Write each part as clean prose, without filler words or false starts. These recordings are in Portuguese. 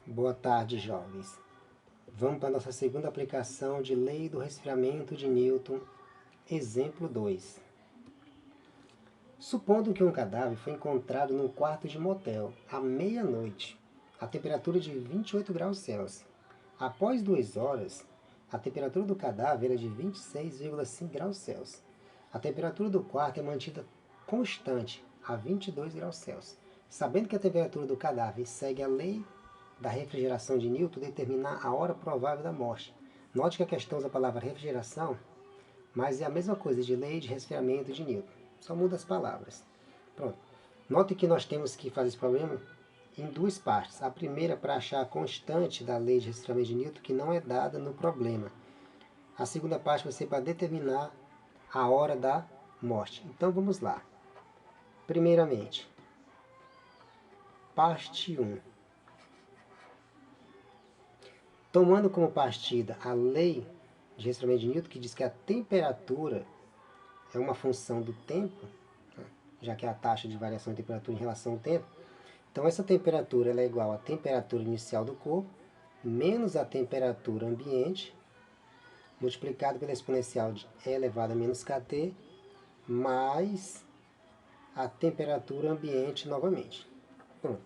Boa tarde, jovens. Vamos para a nossa segunda aplicação de Lei do Resfriamento de Newton, exemplo 2. Supondo que um cadáver foi encontrado num quarto de motel à meia-noite, a temperatura de 28 graus Celsius. Após 2 horas, a temperatura do cadáver era de 26,5 graus Celsius. A temperatura do quarto é mantida constante a 22 graus Celsius. Sabendo que a temperatura do cadáver segue a lei da refrigeração de Newton, determinar a hora provável da morte. Note que a questão usa a palavra refrigeração, mas é a mesma coisa de lei de resfriamento de Newton. Só muda as palavras. Pronto. Note que nós temos que fazer esse problema em duas partes. A primeira para achar a constante da lei de resfriamento de Newton, que não é dada no problema. A segunda parte vai ser para determinar a hora da morte. Então vamos lá. Primeiramente, parte 1. Tomando como partida a lei de resfriamento de Newton, que diz que a temperatura é uma função do tempo, já que é a taxa de variação de temperatura em relação ao tempo. Então essa temperatura ela é igual à temperatura inicial do corpo, menos a temperatura ambiente, multiplicado pela exponencial de E elevado a menos kT, mais a temperatura ambiente novamente. Pronto.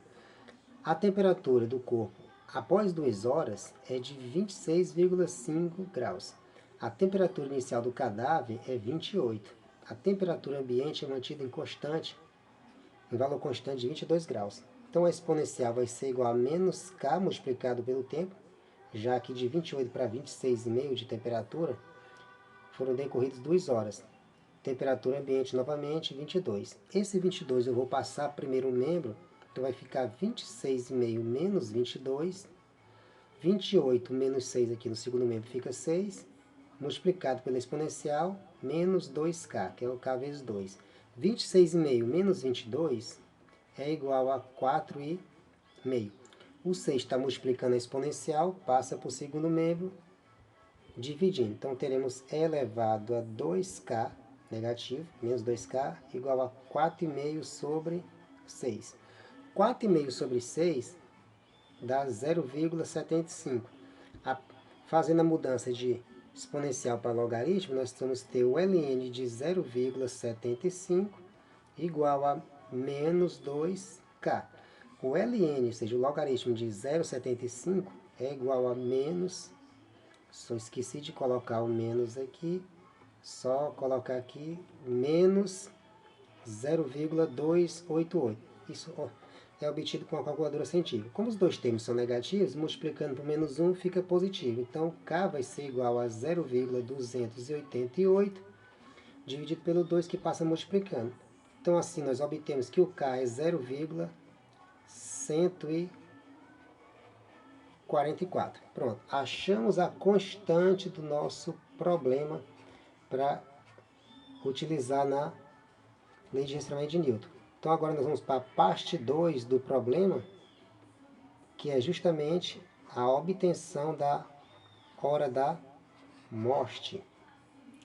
A temperatura do corpo após 2 horas é de 26,5 graus. A temperatura inicial do cadáver é 28. A temperatura ambiente é mantida em valor constante de 22 graus. Então a exponencial vai ser igual a menos K multiplicado pelo tempo, já que de 28 para 26,5 de temperatura foram decorridas 2 horas. Temperatura ambiente novamente 22. Esse 22 eu vou passar primeiro o membro, então vai ficar 26,5 menos 22. 28 menos 6 aqui no segundo membro fica 6, multiplicado pela exponencial, menos 2K, que é o K vezes 2. 26,5 menos 22 é igual a 4,5. O 6 está multiplicando a exponencial, passa para o segundo membro, dividindo. Então teremos E elevado a 2K negativo, menos 2K, igual a 4,5 sobre 6. 4,5 sobre 6 dá 0,75. Fazendo a mudança de exponencial para logaritmo, nós vamos ter o ln de 0,75 igual a menos 2K. O ln, ou seja, o logaritmo de 0,75 é igual a menos, só esqueci de colocar o menos aqui, só colocar aqui menos 0,288. Isso é obtido com a calculadora científica. Como os dois termos são negativos, multiplicando por menos 1 fica positivo. Então, K vai ser igual a 0,288 dividido pelo 2, que passa multiplicando. Então, assim, nós obtemos que o K é 0,144. Pronto, achamos a constante do nosso problema para utilizar na lei de resfriamento de Newton. Então agora nós vamos para a parte 2 do problema, que é justamente a obtenção da hora da morte.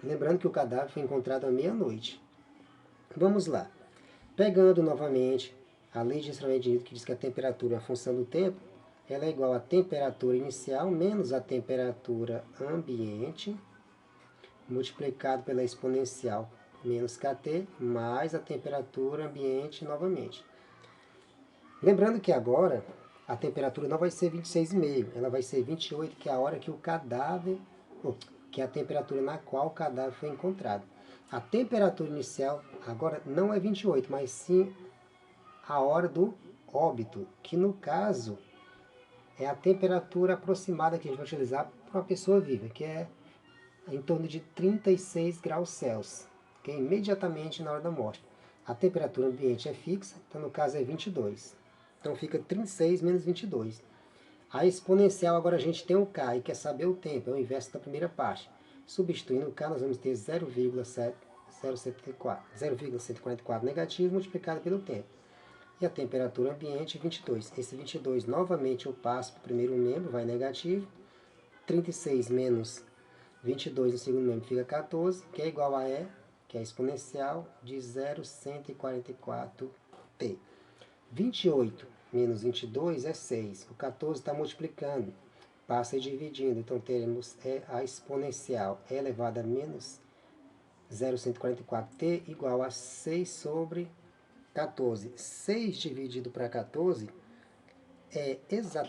Lembrando que o cadáver foi encontrado à meia-noite. Vamos lá. Pegando novamente a lei de resfriamento de Newton, que diz que a temperatura é a função do tempo, ela é igual à temperatura inicial menos a temperatura ambiente, multiplicado pela exponencial menos kT, mais a temperatura ambiente novamente. Lembrando que agora a temperatura não vai ser 26,5, ela vai ser 28, que é a hora que o cadáver, que é a temperatura na qual o cadáver foi encontrado. A temperatura inicial agora não é 28, mas sim a hora do óbito, que no caso é a temperatura aproximada que a gente vai utilizar para uma pessoa viva, que é em torno de 36 graus Celsius, que é imediatamente na hora da morte. A temperatura ambiente é fixa, então no caso é 22. Então fica 36 menos 22. A exponencial, agora a gente tem o K e quer saber o tempo, é o inverso da primeira parte. Substituindo o K, nós vamos ter 0,144 negativo multiplicado pelo tempo. E a temperatura ambiente 22. Esse 22 novamente eu passo para o primeiro membro, vai negativo. 36 menos 22 no segundo membro fica 14, que é igual a E, que é a exponencial de 0,144t. 28 menos 22 é 6. O 14 está multiplicando, passa dividindo. Então, teremos a exponencial e elevado a menos 0,144t igual a 6 sobre 14. 6 dividido para 14 é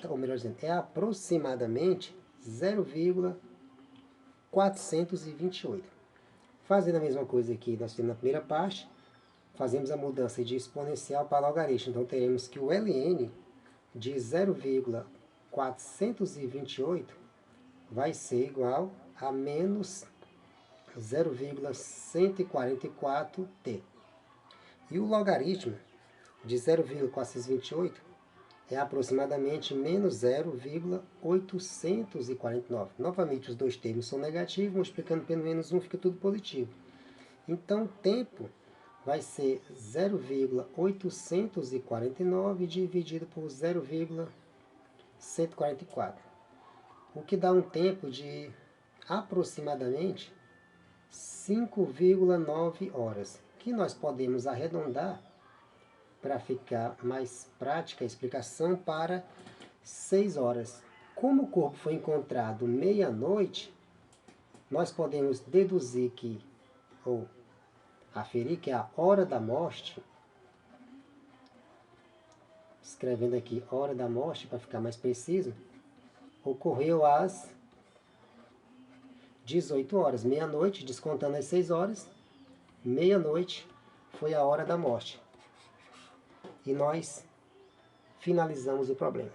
ou melhor dizendo, é aproximadamente 0,428. Fazendo a mesma coisa aqui, nós temos na primeira parte, fazemos a mudança de exponencial para logaritmo. Então, teremos que o ln de 0,428 vai ser igual a menos 0,144t. E o logaritmo de 0,428 é aproximadamente menos 0,849. Novamente, os dois termos são negativos, multiplicando pelo menos 1 fica tudo positivo. Então, o tempo vai ser 0,849 dividido por 0,144, o que dá um tempo de aproximadamente 5,9 horas, que nós podemos arredondar para ficar mais prática a explicação para 6 horas. Como o corpo foi encontrado meia-noite, nós podemos deduzir que, ou aferir que a hora da morte, escrevendo aqui hora da morte para ficar mais preciso, ocorreu às 18 horas, meia-noite, descontando as 6 horas, meia-noite foi a hora da morte. E nós finalizamos o problema.